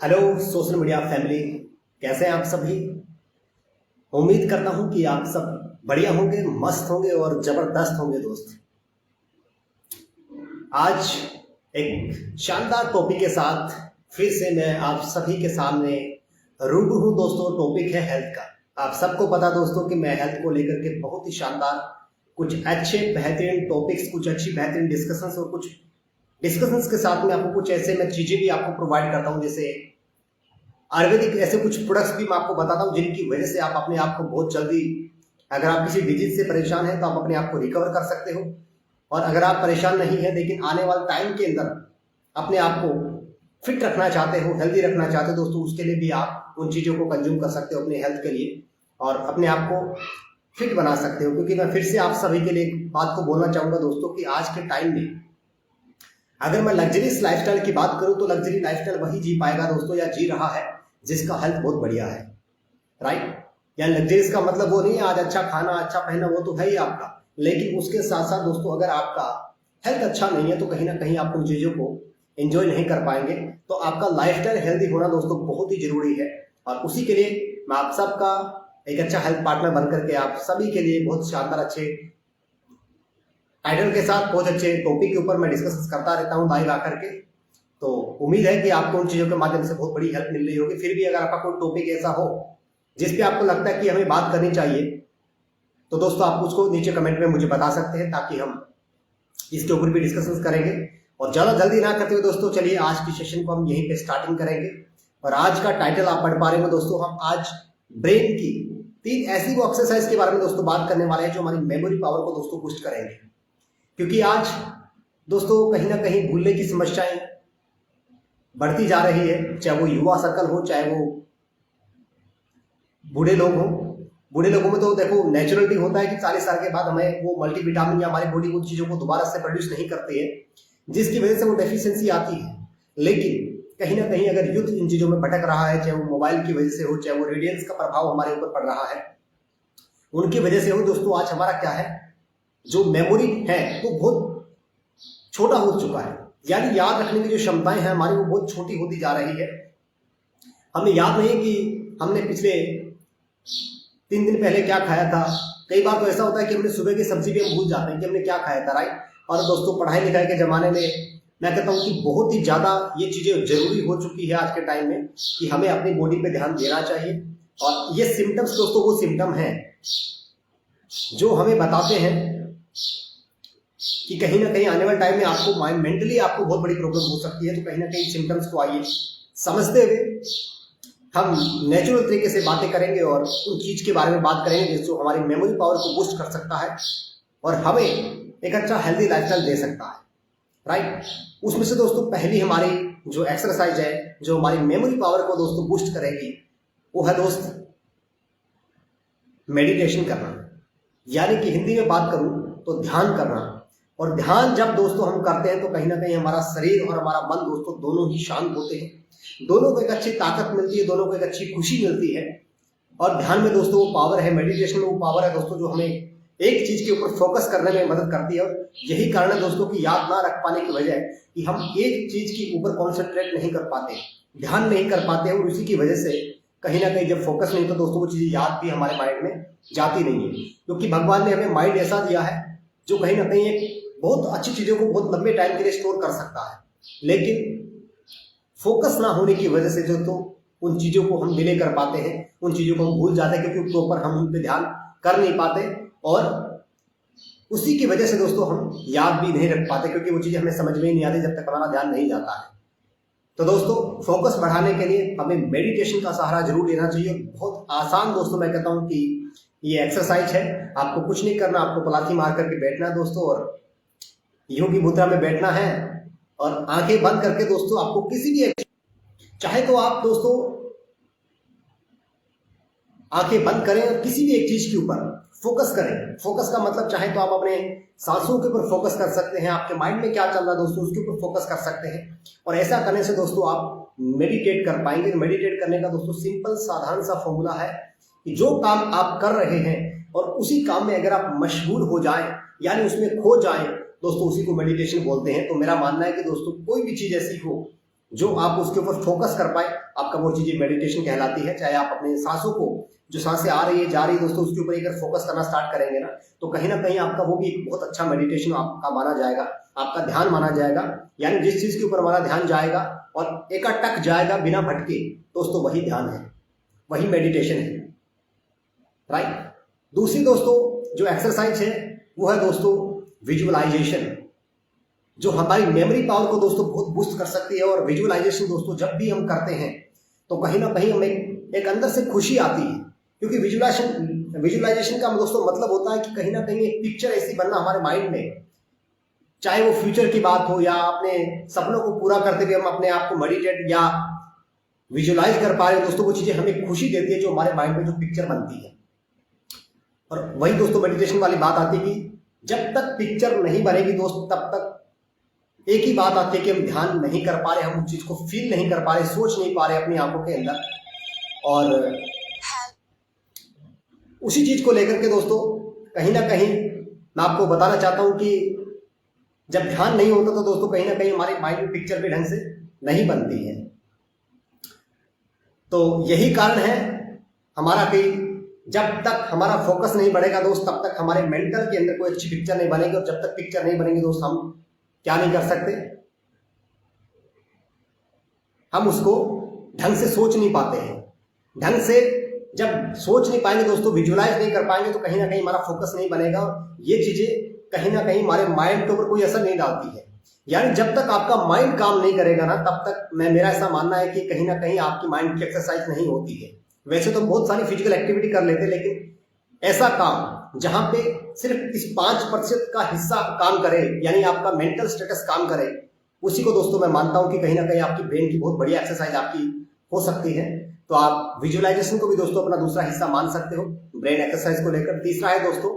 Hello social media family, कैसे हैं आप सभी। उम्मीद करता हूं कि आप सब बढ़िया होंगे, मस्त होंगे और जबरदस्त होंगे। दोस्त, आज एक शानदार टॉपिक के साथ फिर से मैं आप सभी के सामने रूबरू हूं। दोस्तों, टॉपिक है हेल्थ का। आप सबको पता दोस्तों कि मैं हेल्थ को लेकर के बहुत ही शानदार कुछ अच्छे बेहतरीन टॉपिक्स, कुछ अच्छी बेहतरीन डिस्कशंस और कुछ डिस्कशंस के साथ में आपको कुछ ऐसे मैं चीजें भी आपको प्रोवाइड करता हूं, जैसे आयुर्वेदिक ऐसे कुछ प्रोडक्ट्स भी मैं आपको बताता हूं जिनकी वजह से आप अपने आप को बहुत जल्दी, अगर आप किसी डिजीज से परेशान हैं तो आप अपने आप को रिकवर कर सकते हो। और अगर आप परेशान नहीं है लेकिन आने वाले टाइम के अंदर अपने आप को फिट रखना चाहते हो, हेल्दी रखना चाहते हो दोस्तों, उसके लिए भी आप उन चीजों को कंज्यूम कर सकते हो अपने हेल्थ के लिए और अपने आप को फिट बना सकते हो। क्योंकि मैं फिर से आप सभी के लिए एक बात को बोलना चाहूंगा दोस्तों कि आज के टाइम में अगर मैं लग्जरीज लाइफस्टाइल की बात करूं तो लग्जरी लाइफस्टाइल वही जी पाएगा दोस्तों, या जी रहा है जिसका हेल्थ बहुत बढ़िया है। राइट? या लग्जरीज का मतलब वो नहीं है आज अच्छा खाना अच्छा पहनना, वो तो है ही आपका, लेकिन उसके साथ साथ दोस्तों अगर आपका हेल्थ अच्छा नहीं है तो कहीं ना कहीं आप उन चीजों को एंजॉय नहीं कर पाएंगे। तो आपका लाइफस्टाइल हेल्दी होना दोस्तों बहुत ही जरूरी है। और उसी के लिए मैं आप सबका एक अच्छा हेल्थ पार्टनर बनकर के आप सभी के लिए बहुत शानदार अच्छे टाइटल के साथ बहुत अच्छे टॉपिक के ऊपर मैं डिस्कस करता रहता हूँ लाइव आकर के। तो उम्मीद है कि आपको उन चीजों के माध्यम से बहुत बड़ी हेल्प मिल रही होगी। फिर भी अगर आपका कोई टॉपिक ऐसा हो जिस पे आपको लगता है कि हमें बात करनी चाहिए तो दोस्तों आप उसको नीचे कमेंट में मुझे बता सकते हैं, ताकि हम इसके ऊपर भी डिस्कशन करेंगे। और ज्यादा जल्दी ना करते हुए दोस्तों चलिए आज की सेशन को हम यहीं पे स्टार्टिंग करेंगे। और आज का टाइटल आप पढ़ पा रहे हो दोस्तों, हम आज ब्रेन की 3 ऐसी वो एक्सरसाइज के बारे में दोस्तों बात करने वाले हैं जो हमारी मेमोरी पावर को दोस्तों बूस्ट करेंगे। क्योंकि आज दोस्तों कहीं ना कहीं भूलने की समस्याएं बढ़ती जा रही है, चाहे वो युवा सर्कल हो चाहे वो बूढ़े लोग हो। बूढ़े लोगों में तो देखो नेचुरली होता है कि 40 साल के बाद हमें वो मल्टीविटामिन या हमारी बॉडी उन चीजों को दोबारा से प्रोड्यूस नहीं करती है, जिसकी वजह से वो डेफिशिएंसी आती है। लेकिन कहीं ना कहीं अगर यूथ इन चीजों में भटक रहा है, चाहे वो मोबाइल की वजह से हो चाहे वो रेडियंस का प्रभाव हमारे ऊपर पड़ रहा है, उनकी वजह से हो दोस्तों, आज हमारा क्या है, जो मेमोरी है वो बहुत छोटा हो चुका है। यानी याद रखने की जो क्षमताएं हैं हमारी वो बहुत छोटी होती जा रही है। हमें याद नहीं कि हमने पिछले 3 दिन पहले क्या खाया था। कई बार तो ऐसा होता है कि हमने सुबह की सब्जी भी हम भूल जाते हैं कि हमने क्या खाया था। राइट? और दोस्तों पढ़ाई लिखाई के जमाने में मैं कहता हूँ कि बहुत ही ज्यादा ये चीजें जरूरी हो चुकी है आज के टाइम में कि हमें अपनी बॉडी पे ध्यान देना चाहिए। और ये सिम्टम्स दोस्तों वो सिम्टम है जो हमें बताते हैं कि कहीं ना कहीं आने वाले टाइम में आपको मेंटली आपको बहुत बड़ी प्रॉब्लम हो सकती है। तो कहीं ना कहीं सिम्टम्स को आइए समझते हुए हम नेचुरल तरीके से बातें करेंगे और उन चीज के बारे में बात करेंगे जो हमारी मेमोरी पावर को बूस्ट कर सकता है और हमें एक अच्छा हेल्दी लाइफस्टाइल दे सकता है। राइट? उसमें से दोस्तों पहली हमारी जो एक्सरसाइज है जो हमारी मेमोरी पावर को दोस्तों बूस्ट करेगी वो है दोस्त मेडिटेशन करना। यानी कि हिंदी में बात करूं तो ध्यान करना। और ध्यान जब दोस्तों हम करते हैं तो कहीं ना कहीं हमारा शरीर और हमारा मन दोस्तों दोनों ही शांत होते हैं, दोनों को एक अच्छी ताकत मिलती है, दोनों को एक अच्छी खुशी मिलती है। और ध्यान में दोस्तों वो पावर है, मेडिटेशन में वो पावर है दोस्तों जो हमें एक चीज के ऊपर फोकस करने में मदद करती है। और यही कारण है दोस्तों की याद ना रख पाने की वजह कि हम एक चीज के ऊपर कॉन्सेंट्रेट नहीं कर पाते, ध्यान नहीं कर पाते और उसी की वजह से कहीं ना कहीं जब फोकस नहीं तो दोस्तों वो चीजें याद भी हमारे माइंड में जाती नहीं है। क्योंकि भगवान ने हमें माइंड ऐसा दिया है जो कहीं ना कहीं एक बहुत अच्छी चीजों को बहुत लंबे टाइम के लिए स्टोर कर सकता है, लेकिन फोकस ना होने की वजह से जो तो उन चीजों को हम डिले कर पाते हैं, उन चीजों को हम भूल जाते हैं क्योंकि प्रॉपर हम उन पे ध्यान कर नहीं पाते और उसी की वजह से दोस्तों हम याद भी नहीं रख पाते क्योंकि वो चीजें हमें समझ में ही नहीं आती जब तक हमारा ध्यान नहीं जाता है। तो दोस्तों फोकस बढ़ाने के लिए हमें मेडिटेशन का सहारा जरूर लेना चाहिए। बहुत आसान दोस्तों मैं कहता हूं कि ये एक्सरसाइज है, आपको कुछ नहीं करना, आपको पलाथी मार करके बैठना है दोस्तों और योगी मुद्रा में बैठना है और आंखें बंद करके दोस्तों आपको किसी भी चाहे तो आप दोस्तों आंखें बंद करें और किसी भी एक चीज के ऊपर फोकस करें। फोकस का मतलब चाहे तो आप अपने सांसों के ऊपर फोकस कर सकते हैं, आपके माइंड में क्या चल रहा है दोस्तों उसके ऊपर फोकस कर सकते हैं। और ऐसा करने से दोस्तों आप मेडिटेट कर पाएंगे। मेडिटेट करने का दोस्तों सिंपल साधारण सा फॉर्मूला है कि जो काम आप कर रहे हैं और उसी काम में अगर आप मशगूल हो जाएं यानी उसमें खो जाएं दोस्तों, उसी को मेडिटेशन बोलते हैं। तो मेरा मानना है कि दोस्तों कोई भी चीज ऐसी हो जो आप उसके ऊपर फोकस कर पाए, आपका वो चीजें मेडिटेशन कहलाती है। चाहे आप अपने सांसों को, जो सांसें आ रही है जा रही है दोस्तों, उसके ऊपर अगर फोकस करना स्टार्ट करेंगे ना, तो कहीं ना कहीं आपका वो भी एक बहुत अच्छा मेडिटेशन आपका माना जाएगा, आपका ध्यान माना जाएगा। यानी जिस चीज के ऊपर हमारा ध्यान जाएगा और एकाटक जाएगा बिना भटके, दोस्तों वही ध्यान है, वही मेडिटेशन है, राइट। दूसरी दोस्तों जो एक्सरसाइज है वो है दोस्तों विजुअलाइजेशन, जो हमारी मेमोरी पावर को दोस्तों बहुत बूस्ट कर सकती है। और विजुअलाइजेशन दोस्तों जब भी हम करते हैं तो कहीं ना कहीं हमें एक अंदर से खुशी आती है, क्योंकि विजुअलाइजेशन का दोस्तों मतलब होता है कि कहीं ना कहीं एक पिक्चर ऐसी बनना हमारे माइंड में, चाहे वो फ्यूचर की बात हो या अपने सपनों को पूरा करते हुए हम अपने आप को मेडिटेट या विजुअलाइज कर पा रहे हैं दोस्तों, वो चीजें हमें खुशी देती है जो हमारे माइंड में जो पिक्चर बनती है। और वही दोस्तों मेडिटेशन वाली बात आती है कि जब तक पिक्चर नहीं बनेगी दोस्त, तब तक एक ही बात आती है कि हम ध्यान नहीं कर पा रहे, हम उस चीज को फील नहीं कर पा रहे, सोच नहीं पा रहे अपनी आंखों के अंदर। और उसी चीज को लेकर के दोस्तों कहीं ना कहीं मैं आपको बताना चाहता हूं कि जब ध्यान नहीं होता तो दोस्तों कहीं ना कहीं हमारे माइंड में पिक्चर भी ढंग से नहीं बनती है। तो यही कारण है हमारा कि जब तक हमारा फोकस नहीं बढ़ेगा दोस्त, तब तक हमारे मेंटल के अंदर कोई अच्छी पिक्चर नहीं बनेगी। और जब तक पिक्चर नहीं बनेगी दोस्त, हम क्या नहीं कर सकते, हम उसको ढंग से सोच नहीं पाते हैं। ढंग से जब सोच नहीं पाएंगे दोस्तों, विजुअलाइज नहीं कर पाएंगे, तो कहीं ना कहीं हमारा फोकस नहीं बनेगा। ये चीजें कहीं ना कहीं हमारे माइंड के ऊपर कोई असर नहीं डालती है। यानी जब तक आपका माइंड काम नहीं करेगा ना, तब तक मेरा ऐसा मानना है कि कहीं ना कहीं आपकी माइंड की एक्सरसाइज नहीं होती है। वैसे तो बहुत सारी फिजिकल एक्टिविटी कर लेते हैं, लेकिन ऐसा काम जहां पे सिर्फ इस 5% का हिस्सा काम करे, यानी आपका मेंटल स्टेटस काम करे, उसी को दोस्तों मैं मानता हूं कि कहीं ना कहीं आपकी ब्रेन की बहुत बढ़िया एक्सरसाइज आपकी हो सकती है। तो आप विजुअलाइजेशन को भी दोस्तों अपना दूसरा हिस्सा मान सकते हो ब्रेन एक्सरसाइज को लेकर। तीसरा है दोस्तों,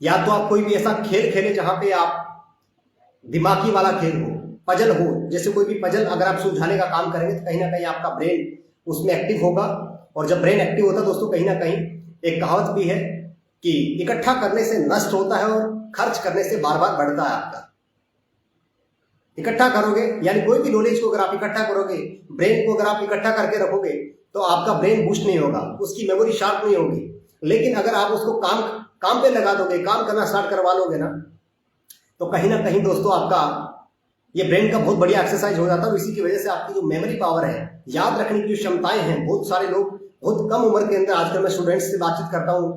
या तो आप कोई भी ऐसा खेल खेले जहां पे आप दिमागी वाला खेल हो, पजल हो। जैसे कोई भी पजल अगर आप सुलझाने का काम करेंगे तो कहीं ना कहीं आपका ब्रेन उसमें एक्टिव होगा। और जब ब्रेन एक्टिव होता है दोस्तों, कहीं ना कहीं एक कहावत भी है कि इकट्ठा करने से नष्ट होता है और खर्च करने से बार बार बढ़ता है आपका। इकट्ठा करोगे यानी कोई भी नॉलेज को अगर आप इकट्ठा करोगे, ब्रेन को अगर आप इकट्ठा करके रखोगे, तो आपका ब्रेन बूस्ट नहीं होगा, उसकी मेमोरी शार्प नहीं होगी। लेकिन अगर आप उसको काम पे लगा दोगे, काम करना स्टार्ट करवा लोगे ना, तो कहीं ना कहीं दोस्तों आपका ये ब्रेन का बहुत बढ़िया एक्सरसाइज हो जाता है। इसी की वजह से आपकी जो मेमोरी पावर है, याद रखने की जो क्षमताएं हैं, बहुत सारे लोग बहुत कम उम्र के अंदर, आजकल मैं स्टूडेंट्स से बातचीत करता हूँ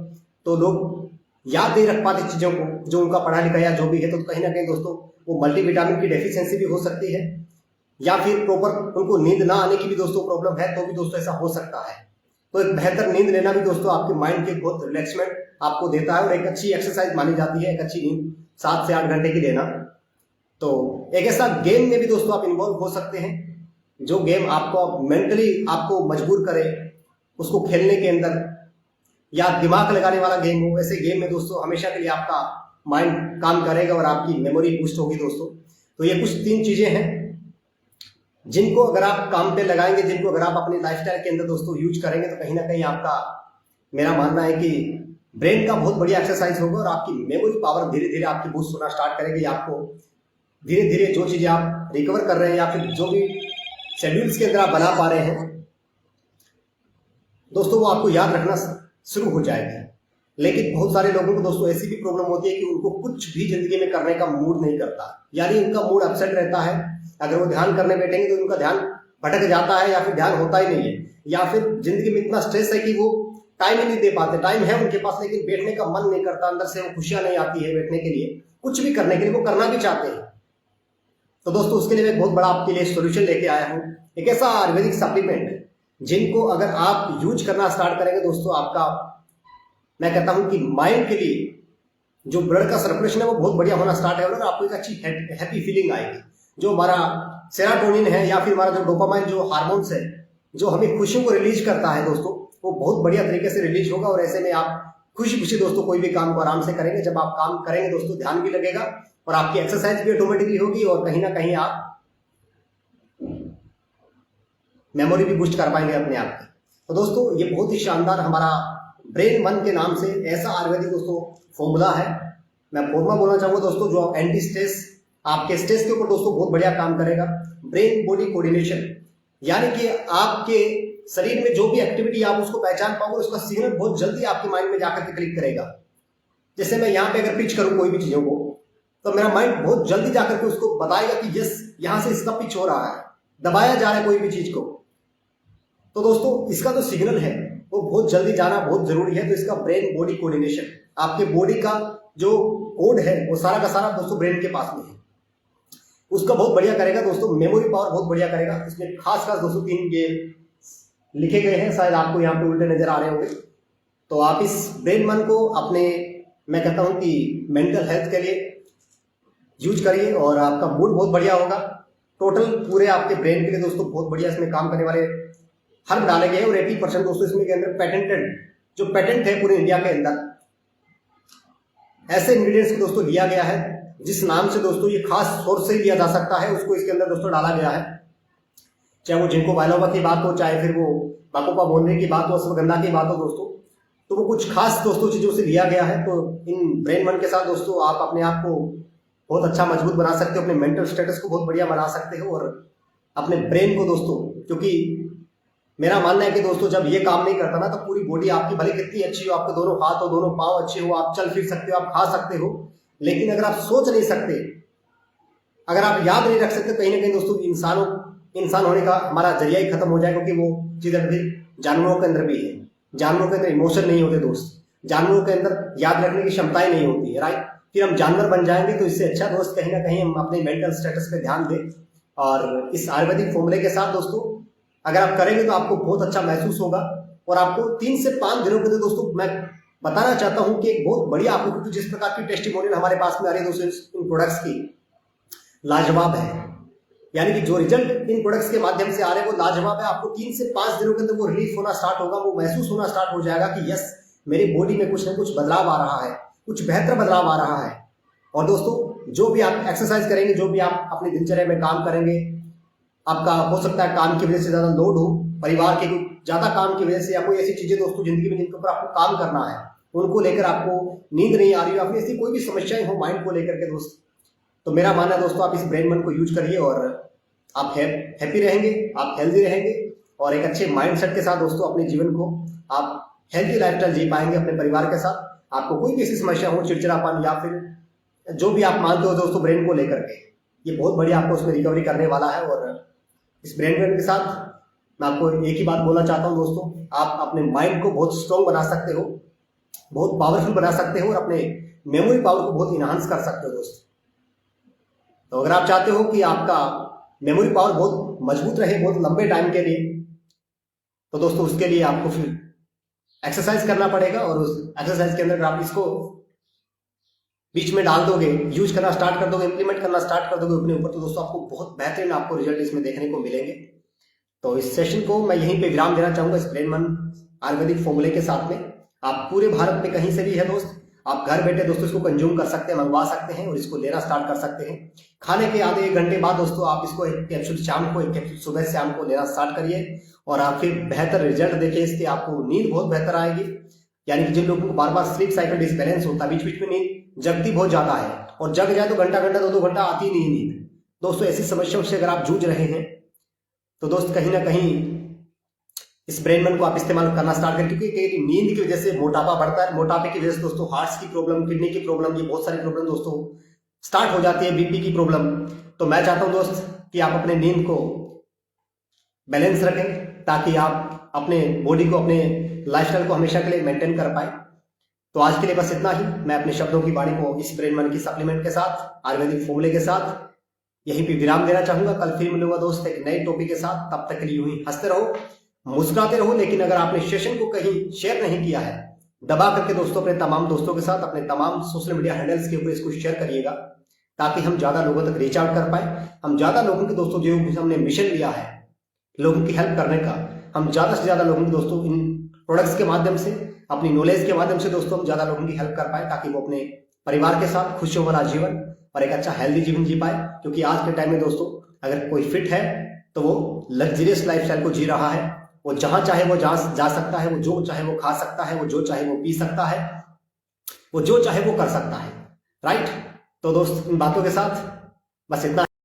तो लोग याद नहीं रख पाते चीजों को, जो उनका पढ़ा लिखा या जो भी है। तो कहीं ना कहीं दोस्तों वो मल्टीविटामिन की डेफिशिएंसी भी हो सकती है, या फिर प्रॉपर उनको नींद ना आने की भी दोस्तों प्रॉब्लम है, तो भी दोस्तों ऐसा हो सकता है। तो एक बेहतर नींद लेना भी दोस्तों आपके माइंड के बहुत रिलैक्समेंट आपको देता है, और एक अच्छी एक्सरसाइज मानी जाती है एक अच्छी नींद 7 से 8 घंटे की लेना। तो एक ऐसा गेम में भी दोस्तों आप इन्वॉल्व हो सकते हैं, जो गेम आपको मेंटली आपको मजबूर करे उसको खेलने के अंदर, या दिमाग लगाने वाला गेम हो। ऐसे गेम में दोस्तों हमेशा के लिए आपका माइंड काम करेगा और आपकी मेमोरी बूस्ट होगी दोस्तों। तो ये कुछ 3 चीजें हैं जिनको अगर आप काम पे लगाएंगे, जिनको अगर आप अपनी लाइफस्टाइल के अंदर दोस्तों यूज करेंगे, तो कहीं ना कहीं आपका, मेरा मानना है कि ब्रेन का बहुत बढ़िया एक्सरसाइज होगा और आपकी मेमोरी पावर धीरे धीरे आपकी बूस्ट होना स्टार्ट करेगी। आपको धीरे धीरे जो चीजें आप रिकवर कर रहे हैं या फिर जो भी शेड्यूल्स के अंदर आप बना पा रहे हैं दोस्तों, वो आपको याद रखना शुरू हो जाएगी। लेकिन बहुत सारे लोगों को दोस्तों ऐसी भी प्रॉब्लम होती है कि उनको कुछ भी जिंदगी में करने का मूड नहीं करता, यानी उनका मूड अपसेट रहता है। अगर वो ध्यान करने बैठेंगे तो उनका ध्यान भटक जाता है, या फिर ध्यान होता ही नहीं है, या फिर जिंदगी में इतना स्ट्रेस है कि वो टाइम ही नहीं दे पाते। टाइम है उनके पास, लेकिन बैठने का मन नहीं करता, अंदर से वो खुशियां नहीं आती है बैठने के लिए, कुछ भी करने के लिए वो करना भी चाहते हैं। तो दोस्तों उसके लिए मैं बहुत बड़ा आपके लिए सोल्यूशन लेके आया हूँ, एक ऐसा आयुर्वेदिक सप्लीमेंट जिनको अगर आप यूज करना स्टार्ट करेंगे दोस्तों, आपका, मैं कहता हूं कि माइंड के लिए जो ब्लड का सर्कुलेशन है वो बहुत बढ़िया होना स्टार्ट है, और आपको एक अच्छी हैप्पी फीलिंग आएगी। जो हमारा सेरोटोनिन है या फिर हमारा जो डोपामाइन जो हार्मोन्स है, जो हमें खुशियों को रिलीज करता है दोस्तों, वो बहुत बढ़िया तरीके से रिलीज होगा। और ऐसे में आप खुशी खुशी दोस्तों कोई भी काम को आराम से करेंगे। जब आप काम करेंगे दोस्तों, ध्यान भी लगेगा और आपकी एक्सरसाइज भी ऑटोमेटिकली होगी, और कहीं ना कहीं आप मेमोरी भी बूस्ट कर पाएंगे अपने आप की। तो दोस्तों ये बहुत ही शानदार हमारा ब्रेन मन के नाम से ऐसा आयुर्वेदिक दोस्तों फॉर्मूला है। मैं फॉर्मूला बोलना चाहूंगा दोस्तों, जो एंटी स्ट्रेस आपके स्ट्रेस के ऊपर दोस्तों बहुत बढ़िया काम करेगा। ब्रेन बॉडी कोऑर्डिनेशन, यानी कि आपके शरीर में जो भी एक्टिविटी आप उसको पहचान पाओगे, उसका सिग्नल बहुत जल्दी आपके माइंड में जाकर के क्लिक करेगा। जैसे मैं यहाँ पे अगर पिच करूँ कोई भी चीजों को, तो मेरा माइंड बहुत जल्दी जाकर के उसको बताएगा कि यस यहाँ से इसका पिच हो रहा है, दबाया जा रहा है कोई भी चीज को। तो दोस्तों इसका जो सिग्नल है वो बहुत जल्दी जाना बहुत जरूरी है। तो इसका ब्रेन बॉडी कोऑर्डिनेशन, आपके बॉडी का जो कोड है वो सारा का सारा दोस्तों ब्रेन के पास में है, उसका बहुत बढ़िया करेगा दोस्तों। मेमोरी पावर बहुत बढ़िया करेगा। इसमें खास खास दोस्तों 3 ये लिखे गए हैं, शायद आपको यहाँ पे उल्टे नजर आ रहे होंगे। तो आप इस ब्रेन मन को अपने, मैं कहता हूँ कि मेंटल हेल्थ के लिए यूज करिए और आपका मूड बहुत बढ़िया होगा। टोटल पूरे आपके ब्रेन के लिए दोस्तों बहुत बढ़िया इसमें काम करने वाले हर्ब डाले गए हैं। और 80% दोस्तों इसमें के अंदर पेटेंटेड, जो पेटेंट है पूरे इंडिया के अंदर, ऐसे इंग्रेडिएंट्स को दोस्तों लिया गया है जिस नाम से दोस्तों ये खास सोर्स से ही लिया जा सकता है, उसको इसके अंदर दोस्तों डाला गया है। चाहे वो जिनको बाइलोवा की बात हो, चाहे फिर वो बाकोपा बोलने की बात हो, अश्वगंधा की बात हो दोस्तों, तो वो कुछ खास दोस्तों चीजों से लिया गया है। तो इन ब्रेन मन के साथ दोस्तों आप अपने आप को बहुत अच्छा मजबूत बना सकते हो, अपने मेंटल स्टेटस को बहुत बढ़िया बना सकते हो और अपने ब्रेन को दोस्तों, क्योंकि मेरा मानना है कि दोस्तों जब ये काम नहीं करता ना, तो पूरी बॉडी आपकी भले कितनी अच्छी हो, आपके दोनों हाथ हो, दोनों पांव अच्छे हो, आप चल फिर सकते हो, आप खा सकते हो, लेकिन अगर आप सोच नहीं सकते, अगर आप याद नहीं रख सकते, कहीं ना कहीं दोस्तों इंसान होने का हमारा जरिया ही खत्म हो जाए। क्योंकि वो चीज अभी जानवरों के अंदर भी है। जानवरों के अंदर इमोशन नहीं होते दोस्त, जानवरों के अंदर याद रखने की क्षमताएं नहीं होती है, राइट। फिर हम जानवर बन जाएंगे। तो इससे अच्छा दोस्त कहीं ना कहीं हम अपने मेंटल स्टेटस पे ध्यान दें। और इस आयुर्वेदिक फॉर्मूले के साथ दोस्तों अगर आप करेंगे तो आपको बहुत अच्छा महसूस होगा। और आपको 3 से 5 दिनों के लिए दोस्तों मैं बताना चाहता हूं कि एक बहुत बढ़िया, आपको जिस प्रकार की टेस्टिमोनियल हमारे पास में आ रही है दोस्तों इन प्रोडक्ट्स की, लाजवाब है। यानी कि जो रिजल्ट इन प्रोडक्ट्स के माध्यम से आ रहे हैं वो लाजवाब है। आपको 3 से 5 दिनों के अंदर वो रिलीफ होना स्टार्ट होगा, वो महसूस होना स्टार्ट हो जाएगा कि यस मेरी बॉडी में कुछ ना कुछ बदलाव आ रहा है, कुछ बेहतर बदलाव आ रहा है। और दोस्तों जो भी आप एक्सरसाइज करेंगे, जो भी आप अपनी दिनचर्या में काम करेंगे, आपका हो सकता है काम की वजह से ज्यादा लोड हो, परिवार के ज्यादा काम की वजह से, या कोई ऐसी चीजें दोस्तों जिंदगी में जिनके ऊपर आपको काम करना है, उनको लेकर आपको नींद नहीं आ रही हो, या फिर ऐसी कोई भी समस्याएं हो माइंड को लेकर के दोस्त, तो मेरा मानना है दोस्तों आप इस ब्रेन मन को यूज करिए और आप हैप्पी रहेंगे, आप हेल्दी रहेंगे और एक अच्छे माइंडसेट के साथ दोस्तों अपने जीवन को आप हेल्दी लाइफस्टाइल जी पाएंगे अपने परिवार के साथ। आपको कोई भी ऐसी समस्या हो, चिड़चिड़ापन या फिर जो भी आप मानते हो दोस्तों ब्रेन को लेकर के, ये बहुत बढ़िया आपको उसमें रिकवरी करने वाला है। और इस ब्रेन के साथ मैं आपको एक ही बात बोलना चाहता हूं दोस्तों, आप अपने माइंड को बहुत स्ट्रॉन्ग बना सकते हो, बहुत पावरफुल बना सकते हो और अपने मेमोरी पावर को बहुत इनहांस कर सकते हो दोस्तों। तो अगर आप चाहते हो कि आपका मेमोरी पावर बहुत मजबूत रहे बहुत लंबे टाइम के लिए, तो दोस्तों उसके लिए आपको फिर एक्सरसाइज करना पड़ेगा। और उस एक्सरसाइज के अंदर आप इसको बीच में डाल दोगे, यूज करना स्टार्ट कर दोगे, इंप्लीमेंट करना स्टार्ट कर दोगे अपने ऊपर, तो दोस्तों आपको बहुत बेहतरीन आपको रिजल्ट इसमें देखने को मिलेंगे। तो इस सेशन को मैं यहीं पे विराम देना चाहूंगा इस ब्रेन मन आयुर्वेदिक फॉर्मूले के साथ में। आप पूरे भारत में कहीं से भी है दोस्त, आप घर बैठे दोस्तों इसको कंज्यूम कर सकते हैं, मंगवा सकते हैं और इसको लेना स्टार्ट कर सकते हैं। खाने के आधे 1 घंटे बाद दोस्तों आप इसको एक कैप्सूल शाम को, एक कैप्सूल सुबह शाम को लेना स्टार्ट करिए और आप फिर बेहतर रिजल्ट देखिए इसके। आपको नींद बहुत बेहतर आएगी। यानी कि जिन लोगों को बार बार स्लीप साइकिल डिसबैलेंस होता है, बीच बीच में नींद जगती बहुत ज्यादा है और जग जाए तो घंटा घंटा 2-2 घंटा आती नहीं नींद दोस्तों, ऐसी समस्याओं से अगर आप जूझ रहे हैं तो दोस्त कहीं ना कहीं इस ब्रेन मन को आप इस्तेमाल करना स्टार्ट करें। क्योंकि नींद की वजह से मोटापा बढ़ता है, मोटापे की वजह से दोस्तों हार्ट की प्रॉब्लम, किडनी की प्रॉब्लम, ये बहुत सारी प्रॉब्लम दोस्तों स्टार्ट हो जाती है, बीपी की प्रॉब्लम। तो मैं चाहता हूं दोस्त कि आप अपने नींद को बैलेंस रखें ताकि आप अपने बॉडी को, अपने लाइफस्टाइल को हमेशा के लिए मेंटेन कर पाए। तो आज के लिए बस इतना ही। मैं अपने शब्दों की वाणी को इस ब्रेन मन की सप्लीमेंट के साथ, आयुर्वेदिक फॉर्मूले के साथ यहीं पे विराम देना चाहूंगा। कल फिर मिलूंगा दोस्त एक नए टॉपिक के साथ। तब तक के लिए यूं ही हंसते रहो, मुस्कुराते रहो। लेकिन अगर आपने सेशन को कहीं शेयर नहीं किया है, दबा करके दोस्तों अपने तमाम दोस्तों के साथ, अपने तमाम सोशल मीडिया हैंडल्स के ऊपर इसको शेयर करिएगा ताकि हम ज्यादा लोगों तक रीच आउट कर पाए। हम ज्यादा लोगों के दोस्तों जो हमने मिशन लिया है लोगों की हेल्प करने का, हम ज्यादा से ज्यादा लोगों को दोस्तों इन प्रोडक्ट्स के माध्यम से, अपनी नॉलेज के माध्यम से दोस्तों हम ज्यादा लोगों की हेल्प कर पाए ताकि वो अपने परिवार के साथ खुशियों वाला जीवन और एक अच्छा हेल्दी जीवन जी पाए। क्योंकि आज के टाइम में दोस्तों अगर कोई फिट है तो वो लग्जरियस लाइफस्टाइल को जी रहा है। वो जहां चाहे वो जा सकता है, वो जो चाहे वो खा सकता है, वो जो चाहे वो पी सकता है, वो जो चाहे वो कर सकता है, राइट। तो दोस्त इन बातों के साथ बस इतना